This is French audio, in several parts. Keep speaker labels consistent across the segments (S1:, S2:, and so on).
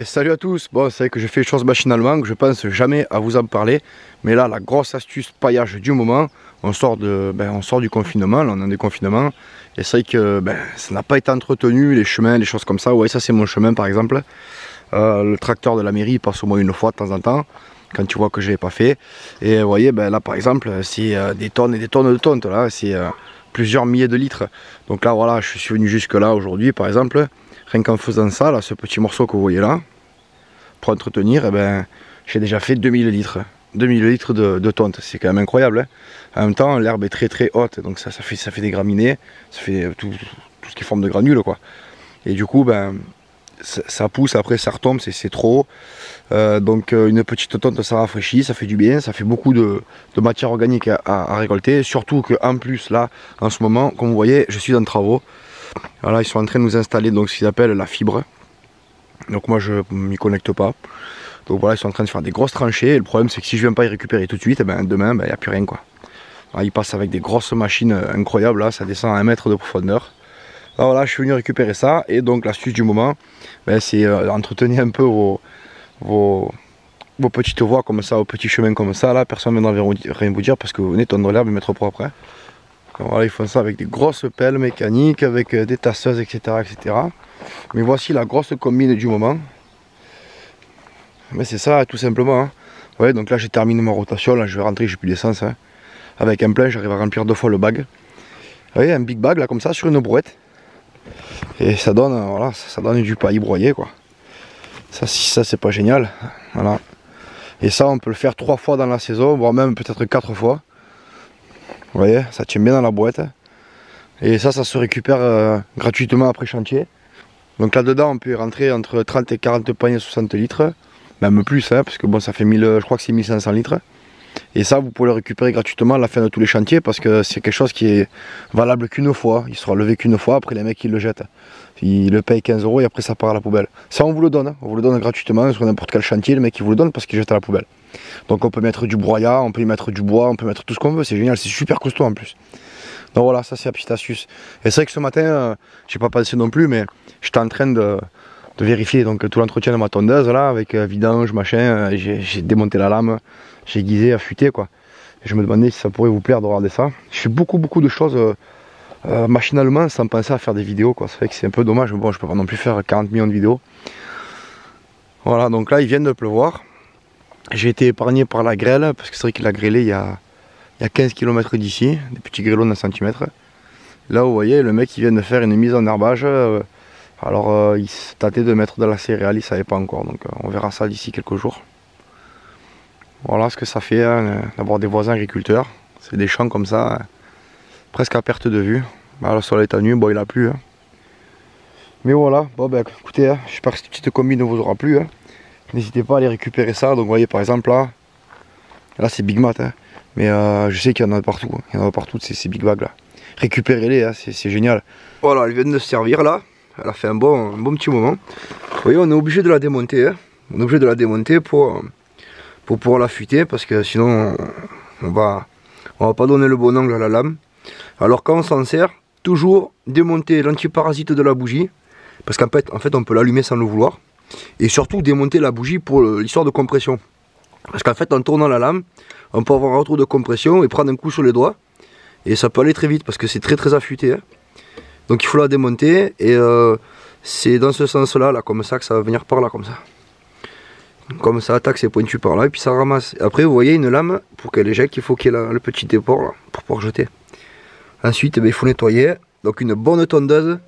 S1: Et salut à tous. Bon, c'est vrai que je fais les choses machinalement, que je pense jamais à vous en parler. Mais là, la grosse astuce paillage du moment, on sort du confinement, là on est en déconfinement. Et c'est vrai que ça n'a pas été entretenu, les chemins, les choses comme ça. Ouais, ça c'est mon chemin par exemple. Le tracteur de la mairie il passe au moins une fois de temps en temps, quand tu vois que je ne l'ai pas fait. Et vous voyez, là par exemple, c'est des tonnes et des tonnes de tonnes, là, c'est plusieurs milliers de litres. Donc là, voilà, je suis venu jusque là aujourd'hui par exemple. Rien qu'en faisant ça, là, ce petit morceau que vous voyez là, pour entretenir, j'ai déjà fait 2000 litres. 2000 litres de tonte, c'est quand même incroyable. Hein. En même temps, l'herbe est très très haute, donc ça fait des graminées, ça fait tout ce qui forme de granules, quoi. Et du coup, ça pousse, après ça retombe, c'est trop haut. Donc une petite tonte, ça rafraîchit, ça fait du bien, ça fait beaucoup de matière organique à récolter. Surtout qu'en plus, là, en ce moment, comme vous voyez, je suis dans les travaux. Voilà, ils sont en train de nous installer donc, ce qu'ils appellent la fibre. Donc moi je m'y connecte pas. Donc voilà, ils sont en train de faire des grosses tranchées. Et le problème c'est que si je viens pas y récupérer tout de suite, demain il n'y a plus rien, quoi. Alors, ils passent avec des grosses machines incroyables, là, ça descend à 1 mètre de profondeur. Alors voilà, je suis venu récupérer ça. Et donc l'astuce du moment, c'est entretenir un peu vos petites voies comme ça, vos petits chemins comme ça. Là, personne ne viendra rien vous dire parce que vous venez tondre l'herbe et mettre propre. Hein. Voilà, ils font ça avec des grosses pelles mécaniques, avec des tasseuses, etc., etc. Mais voici la grosse combine du moment. Mais c'est ça, tout simplement. Hein. Ouais, donc là, j'ai terminé ma rotation. Là, je vais rentrer, j'ai plus d'essence. Hein. Avec un plein, j'arrive à remplir 2 fois le bag. Vous voyez, un big bag, là, comme ça, sur une brouette. Et ça donne, voilà, ça donne du paillis broyé, quoi. Ça c'est pas génial. Voilà. Et ça, on peut le faire 3 fois dans la saison, voire même peut-être 4 fois. Vous voyez, ça tient bien dans la boîte. Et ça se récupère gratuitement après chantier. Donc là-dedans, on peut y rentrer entre 30 et 40 paniers 60 litres. Même plus, hein, parce que bon, ça fait 1000, je crois que c'est 1500 litres. Et ça, vous pouvez le récupérer gratuitement à la fin de tous les chantiers, parce que c'est quelque chose qui est valable qu'une fois. Il sera levé qu'une fois, après les mecs ils le jettent. Ils le payent 15 € et après ça part à la poubelle. Ça, on vous le donne. Hein. On vous le donne gratuitement sur n'importe quel chantier. Le mec il vous le donne parce qu'il jette à la poubelle. Donc on peut mettre du broyat, on peut y mettre du bois, on peut mettre tout ce qu'on veut. C'est génial, c'est super costaud en plus. Donc voilà, ça c'est la petite astuce. Et c'est vrai que ce matin, j'ai pas pensé non plus, mais j'étais en train de vérifier donc, tout l'entretien de ma tondeuse là, avec vidange, machin. J'ai démonté la lame, j'ai aiguisé, affûté, quoi. Et je me demandais si ça pourrait vous plaire de regarder ça. Je fais beaucoup de choses machinalement sans penser à faire des vidéos, quoi. C'est vrai que c'est un peu dommage, mais bon, je peux pas non plus faire 40 millions de vidéos. Voilà, donc là, il vient de pleuvoir. J'ai été épargné par la grêle, parce que c'est vrai qu'il a grêlé il y a 15 km d'ici, des petits grêlons d'un centimètre. Là, vous voyez, le mec il vient de faire une mise en herbage. Alors, il s'est tâté de mettre de la céréale, il ne savait pas encore. Donc, on verra ça d'ici quelques jours. Voilà ce que ça fait hein, d'avoir des voisins agriculteurs. C'est des champs comme ça, presque à perte de vue. Le soleil est à nu, bon, il a plu. Hein. Mais voilà, bon, écoutez, hein, j'espère que cette petite combine ne vous aura plu. Hein. N'hésitez pas à aller récupérer ça. Donc, vous voyez, par exemple, là c'est Big Mat. Hein. Mais je sais qu'il y en a partout. Hein. Il y en a partout ces big bags là. Récupérez-les, hein, c'est génial. Voilà, elle vient de se servir là. Elle a fait un bon petit moment. Vous voyez, on est obligé de la démonter. Hein. On est obligé de la démonter pour pouvoir l'affûter. Parce que sinon, on va pas donner le bon angle à la lame. Alors quand on s'en sert, toujours démonter l'antiparasite de la bougie. Parce qu'en fait, on peut l'allumer sans le vouloir. Et surtout démonter la bougie pour l'histoire de compression. Parce qu'en fait, en tournant la lame, on peut avoir un retour de compression et prendre un coup sur les doigts. Et ça peut aller très vite parce que c'est très affûté. Hein. Donc il faut la démonter et c'est dans ce sens-là, là, comme ça, que ça va venir par là, comme ça. Comme ça attaque, c'est pointu par là et puis ça ramasse. Après, vous voyez une lame, pour qu'elle éjecte, il faut qu'il y ait le petit déport là, pour pouvoir jeter. Ensuite, il faut nettoyer. Donc une bonne tondeuse,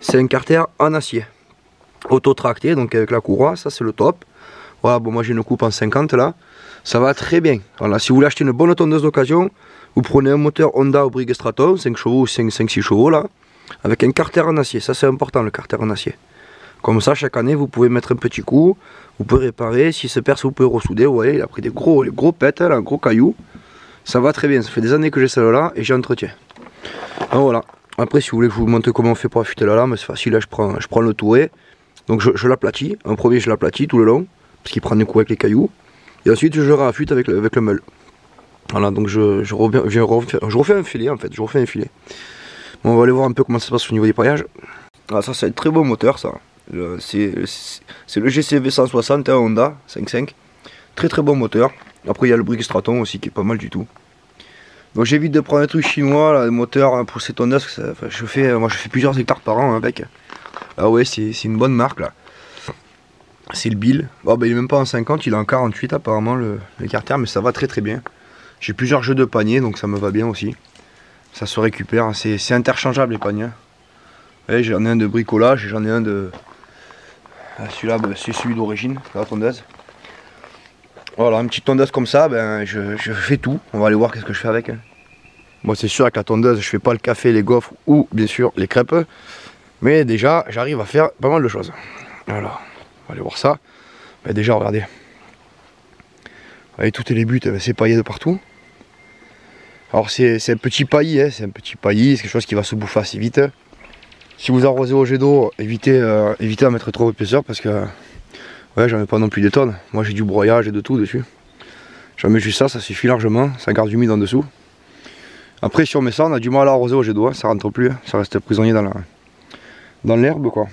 S1: c'est un carter en acier. Auto-tracté, donc avec la courroie, ça c'est le top. Voilà, bon, moi j'ai une coupe en 50 là. Ça va très bien. Voilà, si vous voulez acheter une bonne tondeuse d'occasion, vous prenez un moteur Honda ou Briggs Straton, 5 chevaux ou 5-6 chevaux là, avec un carter en acier. Ça c'est important, le carter en acier. Comme ça, chaque année, vous pouvez mettre un petit coup, vous pouvez réparer. Si se perce, vous pouvez ressouder. Vous voyez, il a pris des gros pets, là, un gros caillou. Ça va très bien. Ça fait des années que j'ai celle-là et j'entretiens. Donc voilà. Après, si vous voulez que je vous montre comment on fait pour affûter la lame, c'est facile. Là, je prends le touet. Donc je l'aplatis. En premier, je l'aplatis tout le long, parce qu'il prend des coups avec les cailloux. Et ensuite, je réaffûte avec le meule. Voilà, donc je refais un filet en fait, Bon, on va aller voir un peu comment ça se passe au niveau des paillages. Ah, ça c'est un très beau moteur ça. C'est le GCV 160 hein, Honda 5.5. Très très bon moteur. Après il y a le Briggs Straton aussi qui est pas mal du tout. Donc j'évite de prendre un truc chinois, là, le moteur pour ces tondeuses. Moi je fais plusieurs hectares par an hein, avec. Ah ouais c'est une bonne marque là. C'est le Bill. Oh, bah, il est même pas en 50, il est en 48 apparemment le carter, mais ça va très très bien. J'ai plusieurs jeux de panier donc ça me va bien aussi. Ça se récupère, hein. C'est interchangeable les paniers. Ouais, j'en ai un de bricolage et j'en ai un de... Celui-là, bah, c'est celui d'origine, la tondeuse. Voilà, une petite tondeuse comme ça, ben, je fais tout. On va aller voir qu'est-ce que je fais avec. Hein. Moi c'est sûr avec la tondeuse, je fais pas le café, les gaufres ou bien sûr les crêpes. Mais déjà, j'arrive à faire pas mal de choses. Voilà. On va aller voir ça. Bah déjà regardez. Avec toutes les buttes, c'est paillé de partout. Alors c'est un petit paillis, hein, c'est quelque chose qui va se bouffer assez vite. Si vous arrosez au jet d'eau, évitez à mettre trop d'épaisseur parce que ouais, j'en mets pas non plus des tonnes. Moi j'ai du broyage et de tout dessus. J'en mets juste ça suffit largement, ça garde humide en dessous. Après si on met ça, on a du mal à arroser au jet d'eau, hein, ça rentre plus, hein, ça reste prisonnier dans l'herbe quoi.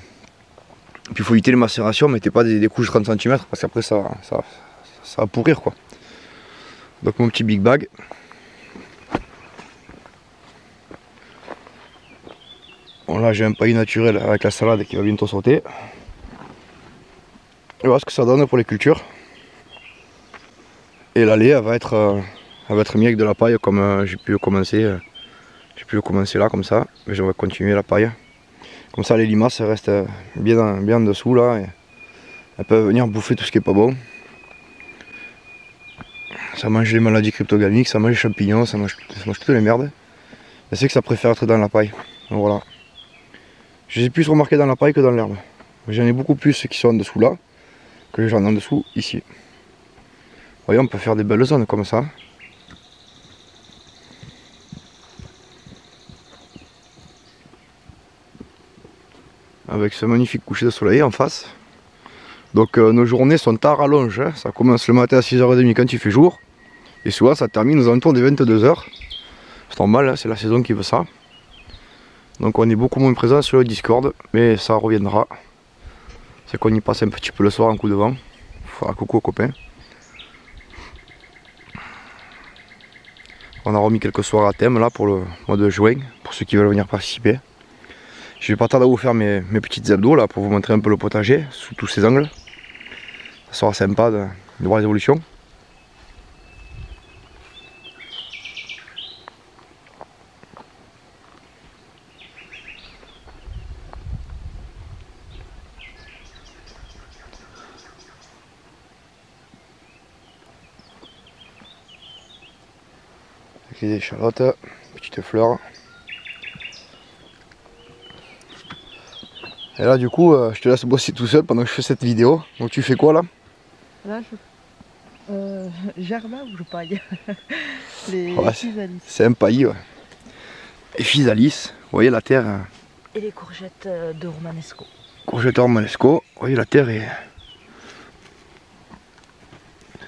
S1: Puis il faut éviter les macérations, mettez pas des couches de 30 cm parce qu'après ça va pourrir quoi. Donc mon petit big bag. Bon là j'ai un paillis naturel avec la salade qui va bientôt sauter. Et voilà ce que ça donne pour les cultures. Et l'allée elle va être mise avec de la paille comme j'ai pu commencer là comme ça. Mais je vais continuer la paille. Comme ça les limaces restent bien en dessous là. Et elles peuvent venir bouffer tout ce qui est pas bon. Ça mange les maladies cryptogamiques, ça mange les champignons, ça mange toutes les merdes. Et c'est que ça préfère être dans la paille. Donc voilà. Je les ai plus remarqués dans la paille que dans l'herbe. J'en ai beaucoup plus qui sont en dessous là que j'en ai en dessous ici. Vous voyez, on peut faire des belles zones comme ça. Avec ce magnifique coucher de soleil en face. Donc nos journées sont tard à longe. Hein. Ça commence le matin à 6h30 quand il fait jour. Et souvent ça termine aux alentours des 22h. C'est normal, hein, c'est la saison qui veut ça. Donc on est beaucoup moins présent sur le Discord. Mais ça reviendra. C'est qu'on y passe un petit peu le soir en coup de vent. Faut un coucou aux copains. On a remis quelques soirs à thème là pour le mois de juin. Pour ceux qui veulent venir participer. Je vais pas tarder à vous faire mes petites abdos là pour vous montrer un peu le potager sous tous ses angles. Ça sera sympa de voir les évolutions. Avec les échalotes, petites fleurs. Et là du coup je te laisse bosser tout seul pendant que je fais cette vidéo. Donc tu fais quoi là?
S2: Là j'herbe ou je paille? Les
S1: ouais,
S2: physalis.
S1: C'est un paillis ouais. Et physalis, vous voyez la terre.
S2: Et les courgettes de romanesco.
S1: Courgette romanesco, vous voyez la terre est...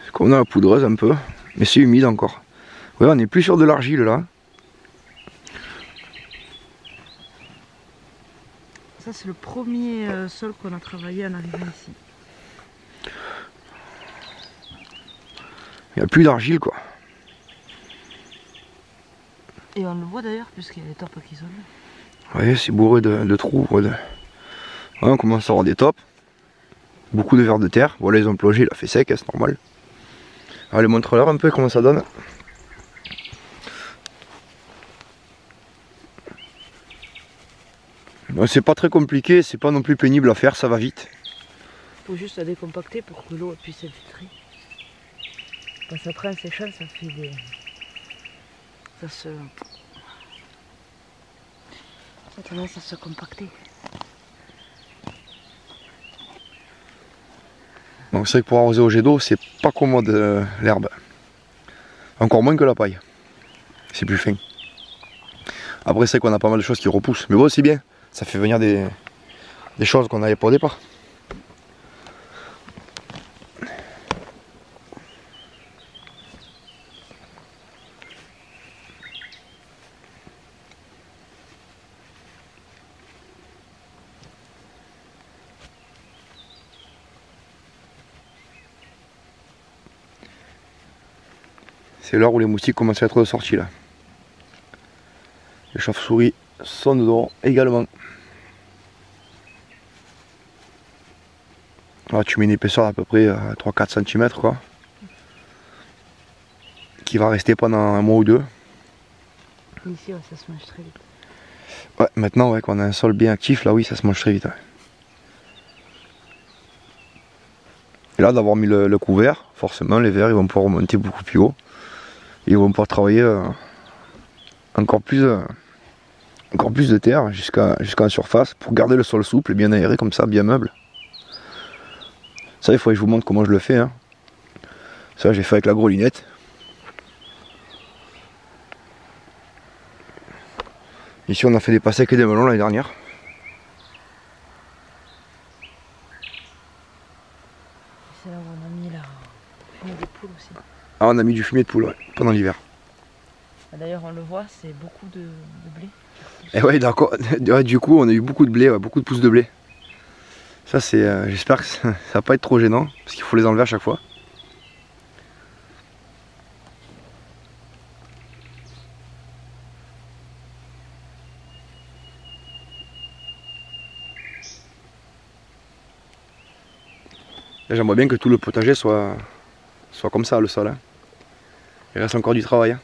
S1: C'est comme dans la poudreuse un peu, mais c'est humide encore. Vous voyez on est plus sur de l'argile là.
S2: Ça c'est le premier sol qu'on a travaillé en arrivant ici.
S1: Il n'y a plus d'argile quoi.
S2: Et on le voit d'ailleurs puisqu'il y a les tops qui sont là.
S1: Vous voyez c'est bourré de trous. Ouais, on commence à avoir des tops. Beaucoup de vers de terre. Voilà ils ont plongé, il a fait sec, hein, c'est normal. Allez montre-leur un peu comment ça donne. C'est pas très compliqué, c'est pas non plus pénible à faire, ça va vite.
S2: Faut juste la décompacter pour que l'eau puisse s'infiltrer. Quand ça prend séchant, ça fait des... Ça a tendance à se compacter.
S1: Donc c'est vrai que pour arroser au jet d'eau, c'est pas commode l'herbe. Encore moins que la paille. C'est plus fin. Après c'est qu'on a pas mal de choses qui repoussent. Mais bon c'est bien. Ça fait venir des choses qu'on n'avait pas au départ. C'est l'heure où les moustiques commencent à être de sortie là. Les chauves-souris sont dedans également. Là, tu mets une épaisseur à peu près 3-4 cm quoi. Qui va rester pendant un mois ou deux.
S2: Ici, ouais, ça se mange très vite.
S1: Ouais, maintenant ouais, qu'on a un sol bien actif, là oui, ça se mange très vite. Ouais. Et là, d'avoir mis le couvert, forcément, les vers ils vont pouvoir remonter beaucoup plus haut. Et ils vont pouvoir travailler encore plus de terre jusqu'à la surface pour garder le sol souple et bien aéré comme ça, bien meuble. Ça, il faudrait que je vous montre comment je le fais. Hein. Ça, j'ai fait avec la grelinette. Ici, on a fait des pastèques et des melons l'année dernière.
S2: C'est là où on a mis la fumier de poule aussi.
S1: Ah, on a mis du fumier de poule ouais, pendant l'hiver.
S2: D'ailleurs, on le voit, c'est beaucoup de blé.
S1: Et ouais, d'accord. Ouais, du coup, on a eu beaucoup de blé, ouais, beaucoup de pousses de blé. Ça, c'est. J'espère que ça va pas être trop gênant, parce qu'il faut les enlever à chaque fois. J'aimerais bien que tout le potager soit comme ça, le sol. Hein. Il reste encore du travail. Hein.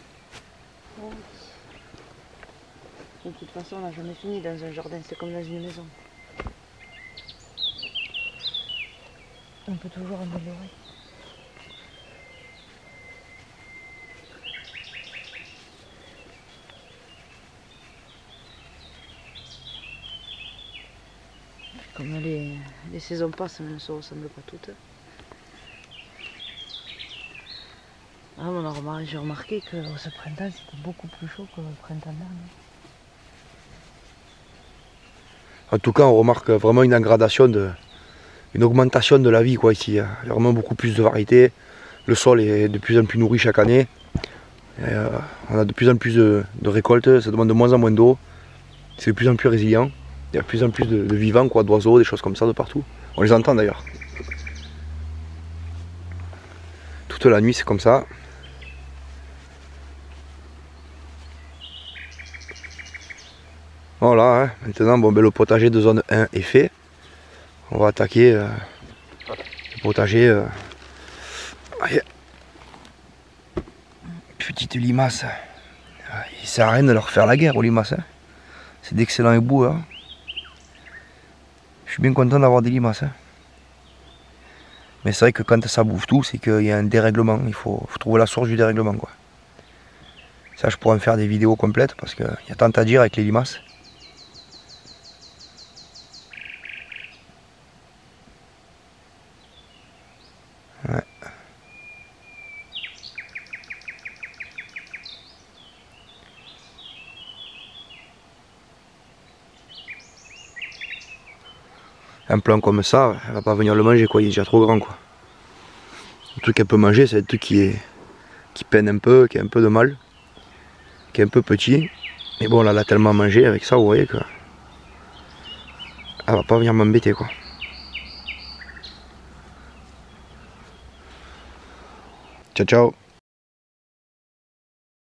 S2: De toute façon, on n'a jamais fini dans un jardin, c'est comme dans une maison. On peut toujours améliorer. Comme les saisons passent, elles ne se ressemblent pas toutes. Ah, j'ai remarqué que ce printemps c'était beaucoup plus chaud que le printemps dernier.
S1: En tout cas, on remarque vraiment une augmentation de la vie quoi, ici. Il y a vraiment beaucoup plus de variétés. Le sol est de plus en plus nourri chaque année. Et, on a de plus en plus de récoltes, ça demande de moins en moins d'eau. C'est de plus en plus résilient. Il y a de plus en plus de vivants, quoi, d'oiseaux, des choses comme ça de partout. On les entend d'ailleurs. Toute la nuit c'est comme ça. Voilà, hein. Maintenant bon, ben, le potager de zone 1 est fait. On va attaquer le potager. Petite limace. Il sert à rien de leur faire la guerre aux limaces. Hein. C'est d'excellents ébouts. Hein. Je suis bien content d'avoir des limaces. Hein. Mais c'est vrai que quand ça bouffe tout, c'est qu'il y a un dérèglement. Il faut trouver la source du dérèglement. Quoi. Ça, je pourrais en faire des vidéos complètes parce qu'il y a tant à dire avec les limaces. Ouais. Un plant comme ça, elle va pas venir le manger quoi, il est déjà trop grand quoi. Le truc qu'elle peut manger, c'est le truc qui peine un peu, qui a un peu de mal, qui est un peu petit. Mais bon là, elle a tellement mangé avec ça, vous voyez que elle va pas venir m'embêter quoi. Ciao ciao.